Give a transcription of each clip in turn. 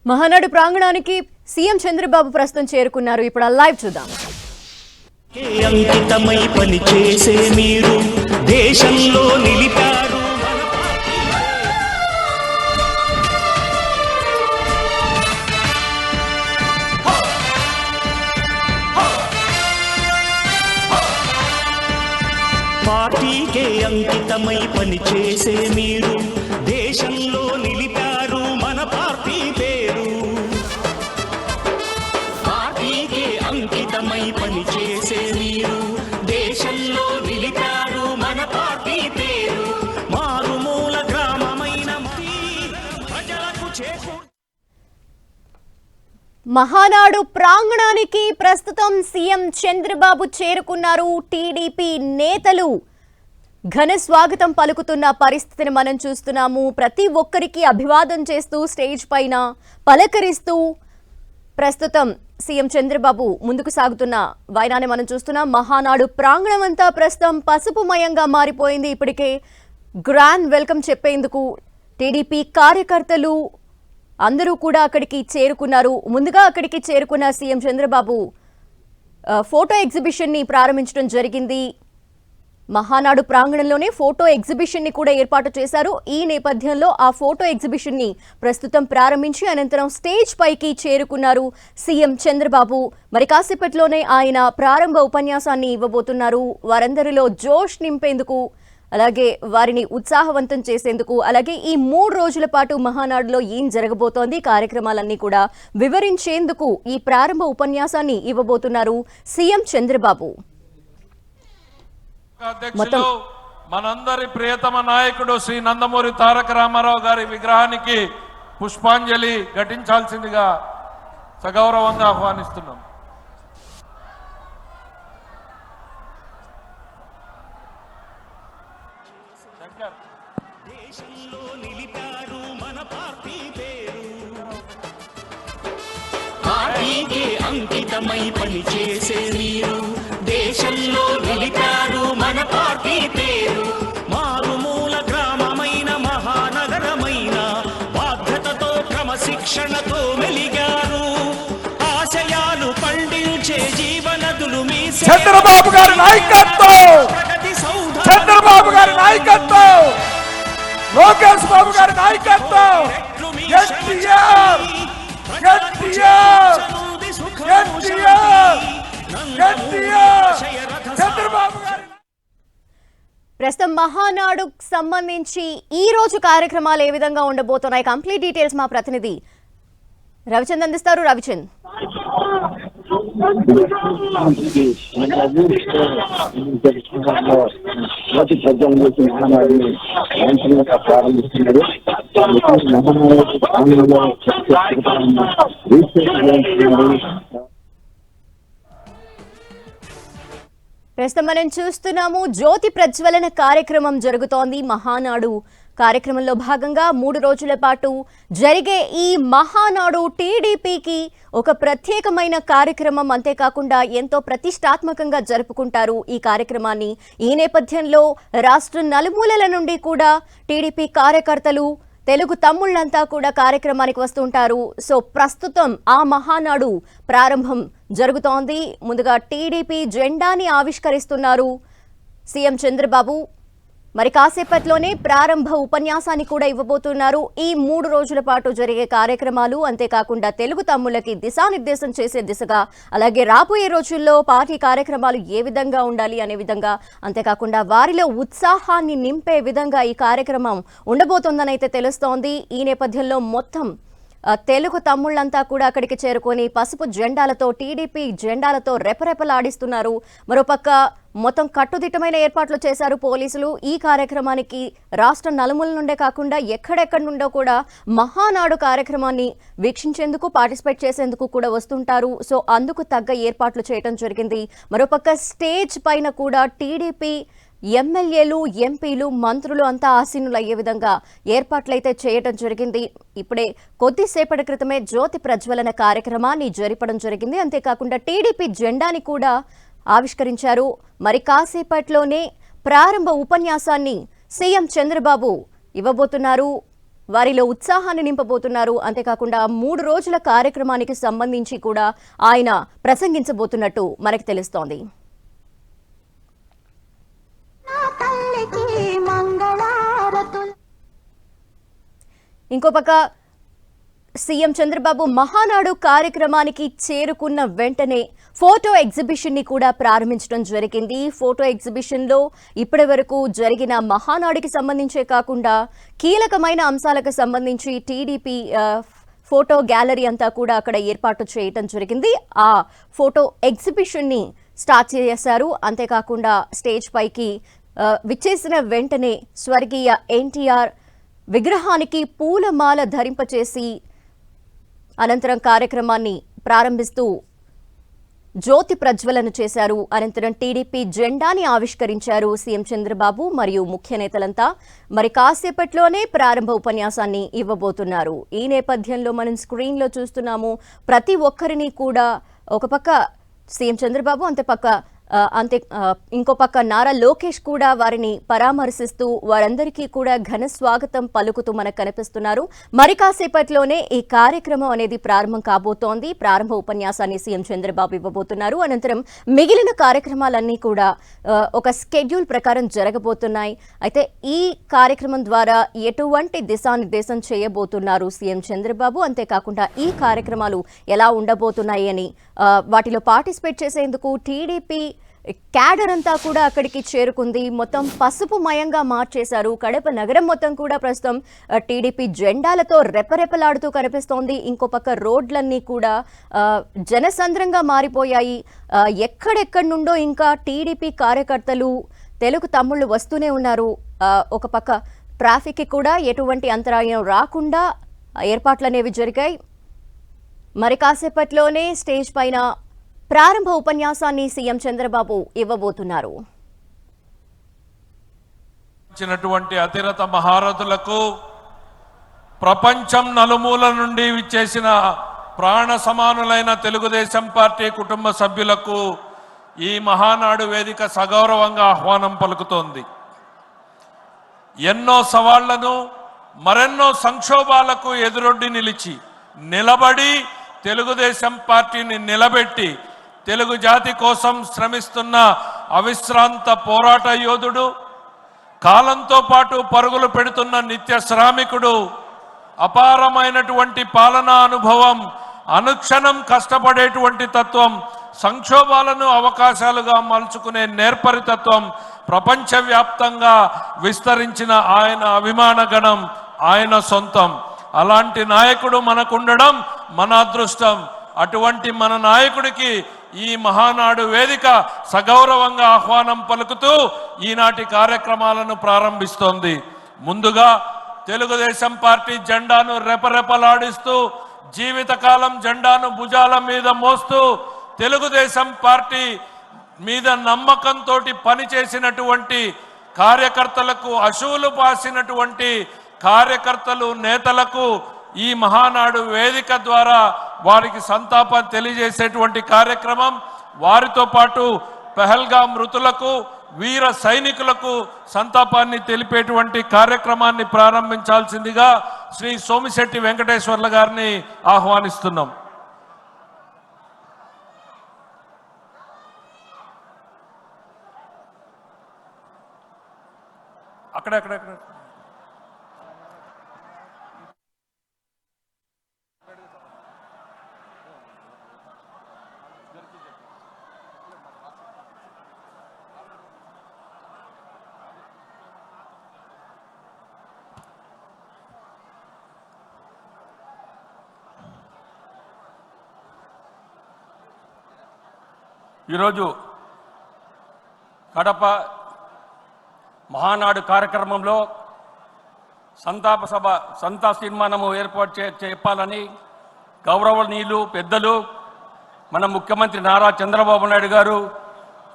Mahanadu ప్రాంగణానికి CM Chandrababu ప్రస్తుతం చేరుకున్నారు. ఇప్పుడు ఆ లైవ్ చూద్దాం. అంకితమై పనిచేసే మీరు దేశంలో నిలిపారు పార్టీకే అంకితమై పనిచేసే మీరు దేశంలో నిలిపారు మన పార్టీ పేరు. పార్టీకే అంకితమై పనిచేసే మీరు దేశంలో నిలిపారు మన పార్టీ పేరు. మారుమూల గ్రామమైన ప్రజలకు చేకూర్చే మహానాడు ప్రాంగణానికి ప్రస్తుతం సీఎం చంద్రబాబు చేరుకున్నారు. టీడీపీ నేతలు ఘన స్వాగతం పలుకుతున్న పరిస్థితిని మనం చూస్తున్నాము. ప్రతి ఒక్కరికి అభివాదం చేస్తూ స్టేజ్ పైన పలకరిస్తూ ప్రస్తుతం సీఎం చంద్రబాబు ముందుకు సాగుతున్న వైనాన్ని మనం చూస్తున్నాం. మహానాడు ప్రాంగణం అంతా ప్రస్తుతం పసుపుమయంగా మారిపోయింది. ఇప్పటికే గ్రాండ్ వెల్కమ్ చెప్పేందుకు టీడీపీ కార్యకర్తలు అందరూ కూడా అక్కడికి చేరుకున్నారు. ముందుగా అక్కడికి చేరుకున్న సీఎం చంద్రబాబు ఫోటో ఎగ్జిబిషన్ని ప్రారంభించడం జరిగింది. మహానాడు ప్రాంగణంలోనే ఫోటో ఎగ్జిబిషన్ని కూడా ఏర్పాటు చేశారు. ఈ నేపథ్యంలో ఆ ఫోటో ఎగ్జిబిషన్ని ప్రస్తుతం ప్రారంభించి అనంతరం స్టేజ్ పైకి చేరుకున్నారు సీఎం చంద్రబాబు. మరి కాసేపట్లోనే ఆయన ప్రారంభ ఉపన్యాసాన్ని ఇవ్వబోతున్నారు. వారందరిలో జోష్ నింపేందుకు, అలాగే వారిని ఉత్సాహవంతం చేసేందుకు, అలాగే ఈ 3 రోజుల పాటు మహానాడులో ఏం జరగబోతోంది, కార్యక్రమాలన్నీ కూడా వివరించేందుకు ఈ ప్రారంభ ఉపన్యాసాన్ని ఇవ్వబోతున్నారు సీఎం చంద్రబాబు. అధ్యక్షులు మనందరి ప్రియతమ నాయకుడు శ్రీ నందమూరి తారక రామారావు గారి విగ్రహానికి పుష్పాంజలి ఘటించాల్సిందిగా సగౌరవంగా ఆహ్వానిస్తున్నాం. దేశంలో నిలిపారు మన పార్టీ పేరు. పార్టీకే అంకితమై పనిచేసే మీరు దేశంలో నిలిపారు మన పార్టీ పేరు. మారుమూల గ్రామమైన మహానగరమైన బాధ్యతతో క్రమశిక్షణతో మెలిగారు. ఆశయాలు పండించే జీవనదులు మీ చంద్రబాబు గారి నాయకత్వం, చంద్రబాబు గారి నాయకత్వం, లోకేష్ బాబు గారి నాయకత్వం, ప్రస్తుతం మహానాడుకు సంబంధించి ఈ రోజు కార్యక్రమాలు ఏ విధంగా ఉండబోతున్నాయి, కంప్లీట్ డీటెయిల్స్ మా ప్రతినిధి రవిచంద్ అందిస్తారు. రవిచంద్, ప్రారంభిస్తున్నారు. ప్రస్తుతం మనం చూస్తున్నాము జ్యోతి ప్రజ్వలన కార్యక్రమం జరుగుతోంది. మహానాడు కార్యక్రమంలో భాగంగా 3 రోజుల పాటు జరిగే ఈ మహానాడు టీడీపీకి ఒక ప్రత్యేకమైన కార్యక్రమం. అంతేకాకుండా ఎంతో ప్రతిష్టాత్మకంగా జరుపుకుంటారు ఈ కార్యక్రమాన్ని. ఈ నేపథ్యంలో రాష్ట్ర నలుమూలల నుండి కూడా టీడీపీ కార్యకర్తలు, తెలుగు తమ్ముళ్లంతా కూడా కార్యక్రమానికి వస్తుంటారు. సో ప్రస్తుతం ఆ మహానాడు ప్రారంభం జరుగుతోంది. ముందుగా టీడీపీ జెండాని ఆవిష్కరిస్తున్నారు సీఎం చంద్రబాబు. మరి కాసేపట్లోనే ప్రారంభ ఉపన్యాసాన్ని కూడా ఇవ్వబోతున్నారు. ఈ 3 రోజుల పాటు జరిగే కార్యక్రమాలు, అంతేకాకుండా తెలుగు తమ్ములకి దిశానిర్దేశం చేసే దిశగా, అలాగే రాబోయే రోజుల్లో పార్టీ కార్యక్రమాలు ఏ విధంగా ఉండాలి అనే విధంగా, అంతేకాకుండా వారిలో ఉత్సాహాన్ని నింపే విధంగా ఈ కార్యక్రమం ఉండబోతోందని అయితే తెలుస్తోంది. ఈ నేపథ్యంలో మొత్తం తెలుగు తమ్ముళ్లంతా కూడా అక్కడికి చేరుకొని పసుపు జెండాలతో, టీడీపీ జెండాలతో రెపరెపలాడిస్తున్నారు. మరోపక్క మొత్తం కట్టుదిట్టమైన ఏర్పాట్లు చేశారు పోలీసులు. ఈ కార్యక్రమానికి రాష్ట్ర నలుమూల నుండే కాకుండా ఎక్కడెక్కడి నుండో కూడా మహానాడు కార్యక్రమాన్ని వీక్షించేందుకు, పార్టిసిపేట్ చేసేందుకు కూడా వస్తుంటారు. సో అందుకు తగ్గ ఏర్పాట్లు చేయడం జరిగింది. మరోపక్క స్టేజ్ పైన కూడా టీడీపీ ఎమ్మెల్యేలు, ఎంపీలు, మంత్రులు అంతా ఆసీనులయ్యే విధంగా ఏర్పాట్లయితే చేయడం జరిగింది. ఇప్పుడే కొద్దిసేపటి క్రితమే జ్యోతి ప్రజ్వలన కార్యక్రమాన్ని జరపడం జరిగింది. అంతేకాకుండా టీడీపీ జెండాని కూడా ఆవిష్కరించారు. మరి కాసేపట్లోనే ప్రారంభ ఉపన్యాసాన్ని సీఎం చంద్రబాబు ఇవ్వబోతున్నారు. వారిలో ఉత్సాహాన్ని నింపబోతున్నారు. అంతేకాకుండా 3 రోజుల కార్యక్రమానికి సంబంధించి కూడా ఆయన ప్రసంగించబోతున్నట్టు మనకు తెలుస్తోంది. ఇంకో పక్క సీఎం చంద్రబాబు మహానాడు కార్యక్రమానికి చేరుకున్న వెంటనే ఫోటో ఎగ్జిబిషన్ ని కూడా ప్రారంభించడం జరిగింది. ఫోటో ఎగ్జిబిషన్ లో ఇప్పటి వరకు జరిగిన మహానాడుకి సంబంధించే కాకుండా కీలకమైన అంశాలకు సంబంధించి టీడీపీ ఫోటో గ్యాలరీ అంతా కూడా అక్కడ ఏర్పాటు చేయడం జరిగింది. ఆ ఫోటో ఎగ్జిబిషన్ ని స్టార్ట్ చేశారు. అంతేకాకుండా స్టేజ్ పైకి విచ్చేసిన వెంటనే స్వర్గీయ ఎన్టీఆర్ విగ్రహానికి పూలమాల ధరింపచేసి అనంతరం కార్యక్రమాన్ని ప్రారంభిస్తూ జ్యోతి ప్రజ్వలన చేశారు. అనంతరం టీడీపీ జెండాని ఆవిష్కరించారు సీఎం చంద్రబాబు మరియు ముఖ్య నేతలంతా. మరి కాసేపట్లోనే ప్రారంభ ఉపన్యాసాన్ని ఇవ్వబోతున్నారు. ఈ నేపథ్యంలో మనం స్క్రీన్లో చూస్తున్నాము. ప్రతి ఒక్కరిని కూడా ఒక పక్క సీఎం చంద్రబాబు ఇంకో పక్క నారా లోకేష్ కూడా వారిని పరామర్శిస్తూ వారందరికీ కూడా ఘన స్వాగతం పలుకుతూ మనకు కనిపిస్తున్నారు. మరి కాసేపట్లోనే ఈ కార్యక్రమం అనేది ప్రారంభం కాబోతోంది. ప్రారంభ ఉపన్యాసాన్ని సీఎం చంద్రబాబు ఇవ్వబోతున్నారు. అనంతరం మిగిలిన కార్యక్రమాలన్నీ కూడా ఒక స్కెడ్యూల్ ప్రకారం జరగబోతున్నాయి. అయితే ఈ కార్యక్రమం ద్వారా ఎటువంటి దిశానిర్దేశం చేయబోతున్నారు సీఎం చంద్రబాబు, అంతేకాకుండా ఈ కార్యక్రమాలు ఎలా ఉండబోతున్నాయి అని వాటిలో పార్టిసిపేట్ చేసేందుకు టీడీపీ క్యాడర్ అంతా కూడా అక్కడికి చేరుకుంది. మొత్తం పసుపు మయంగా మార్చేశారు. కడప నగరం మొత్తం కూడా ప్రస్తుతం టీడీపీ జెండాలతో రెపరెపలాడుతూ కనిపిస్తోంది. ఇంకో పక్క రోడ్లన్నీ కూడా జనసంద్రంగా మారిపోయాయి. ఎక్కడెక్కడి నుండో ఇంకా టీడీపీ కార్యకర్తలు తెలుగు తమ్ముళ్ళు వస్తూనే ఉన్నారు. ఒక పక్క ట్రాఫిక్కి కూడా ఎటువంటి అంతరాయం రాకుండా ఏర్పాట్లు అనేవి జరిగాయి. మరి కాసేపట్లోనే స్టేజ్ పైన ప్రారంభ ఉపన్యాసాన్ని సీఎం చంద్రబాబు ఇవ్వబోతున్నారు. అతిరథ మహారథులకు, ప్రపంచం నలుమూల నుండి విచ్చేసిన ప్రాణ సమానులైన తెలుగుదేశం పార్టీ కుటుంబ సభ్యులకు ఈ మహానాడు వేదిక సగౌరవంగా ఆహ్వానం పలుకుతోంది. ఎన్నో సవాళ్లను, మరెన్నో సంక్షోభాలకు ఎదురొడ్డి నిలబడి తెలుగుదేశం పార్టీని నిలబెట్టి తెలుగు జాతి కోసం శ్రమిస్తున్న అవిశ్రాంత పోరాట యోధుడు, కాలంతో పాటు పరుగులు పెడుతున్న నిత్య శ్రామికుడు, అపారమైనటువంటి పాలనా అనుభవం, అనుక్షణం కష్టపడేటువంటి తత్వం, సంక్షోభాలను అవకాశాలుగా మలుచుకునే నేర్పరితత్వం, ప్రపంచవ్యాప్తంగా విస్తరించిన ఆయన అభిమాన గణం ఆయన సొంతం. అలాంటి నాయకుడు మనకుండడం మన అదృష్టం. అటువంటి మన నాయకుడికి ఈ మహానాడు వేదిక సగౌరవంగా ఆహ్వానం పలుకుతూ ఈనాటి కార్యక్రమాలను ప్రారంభిస్తోంది. ముందుగా తెలుగుదేశం పార్టీ జెండాను రెపరెపలాడిస్తూ జీవితకాలం జెండాను భుజాల మీద మోస్తూ తెలుగుదేశం పార్టీ మీద నమ్మకంతో పనిచేసినటువంటి కార్యకర్తలకు, అశువులు పాసినటువంటి కార్యకర్తలు, నేతలకు ఈ మహానాడు వేదిక ద్వారా వారికి సంతాపం తెలియజేసేటువంటి కార్యక్రమం, వారితో పాటు పెహల్గా మృతులకు, వీర సైనికులకు సంతాపాన్ని తెలిపేటువంటి కార్యక్రమాన్ని ప్రారంభించాల్సిందిగా శ్రీ సోమిశెట్టి వెంకటేశ్వర్ల గారిని ఆహ్వానిస్తున్నాం. అక్కడ ఈరోజు కడప మహానాడు కార్యక్రమంలో సంతాప సభ, సంతాప తీర్మానము ఏర్పాటు చెప్పాలని గౌరవనీయులు పెద్దలు మన ముఖ్యమంత్రి నారా చంద్రబాబు నాయుడు గారు,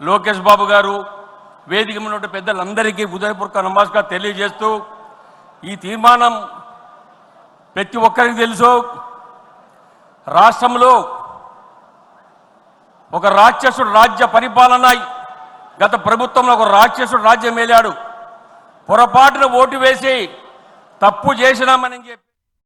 లోకేష్ బాబు గారు, వేదిక ఉన్న పెద్దలందరికీ హృదయపూర్వక నమస్కారం తెలియజేస్తూ, ఈ తీర్మానం ప్రతి ఒక్కరికి తెలుసు. రాష్ట్రంలో ఒక రాక్షసుడు రాజ్య పరిపాలన, గత ప్రభుత్వంలో ఒక రాక్షసుడు రాజ్యం ఏలాడు. పొరపాటున ఓటు వేసి తప్పు చేసినామని చెప్పి